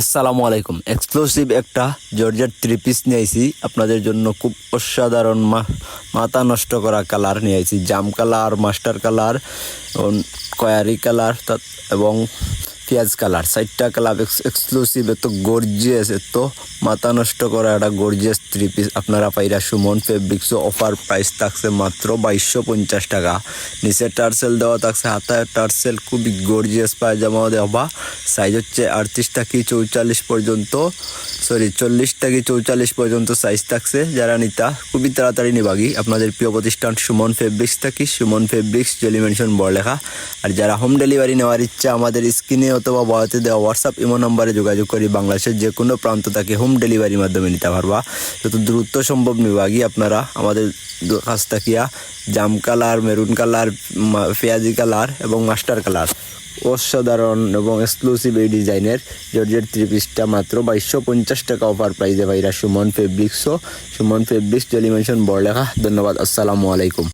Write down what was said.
আসসালামু আলাইকুম। এক্সক্লুসিভ একটা জর্জেট থ্রি পিস নিয়ে আইছি আপনাদের জন্য। খুব অসাধারণ মাথা নষ্ট করা কালার নিয়ে আইছি। জাম colour, master colour, query colour এবং পেঁয়াজ কালার, 4টা কালার এক্সক্লুসিভ। এত গর্জিয়াস, এত মাথা নষ্ট করা একটা গর্জিয়াস থ্রি পিস আপনারা পাইরা সুমন ফেব্রিক্সও। অফার প্রাইস থাকছে মাত্র 2250 টাকা। নিচে টার্সেল দেওয়া থাকছে, হাতায় টার্সেল। খুবই গর্জিয়াস পায়জামাও দেওয়া। সাইজ হচ্ছে 38 থেকে 44 পর্যন্ত, 40 থেকে 44 পর্যন্ত সাইজ থাকছে। যারা নিতা খুবই তাড়াতাড়ি নিবাগি। আপনাদের প্রিয় প্রতিষ্ঠান সুমন ফেব্রিক্স থাকি, সুমন ফেব্রিক্স জেলি মেনশন বড় লেখা। আর যারা হোম ডেলিভারি নেওয়ার ইচ্ছা আমাদের স্ক্রিনে অথবা বয়াতে দেওয়া হোয়াটসঅ্যাপ ইমো নম্বরে যোগাযোগ করি। বাংলাদেশের যে কোনো প্রান্ত থেকে হোম ডেলিভারির মাধ্যমে নিতে পারবা। যত দ্রুত সম্ভব নিবাগি আপনারা আমাদের কাছ থাকিয়া। জাম কালার, মেরুন কালার, পেঁয়াজি কালার এবং মাস্টার কালার, অসাধারণ এবং এক্সক্লুসিভ এই ডিজাইনের জর্জেট থ্রি পিসটা মাত্র 2250 টাকা অফার প্রাইজে ভাইরা সুমন ফেব্রিক্সও। সুমন ফেব্রিক্স জেলি মেনশন বড় লেখা। ধন্যবাদ। আসসালামু আলাইকুম।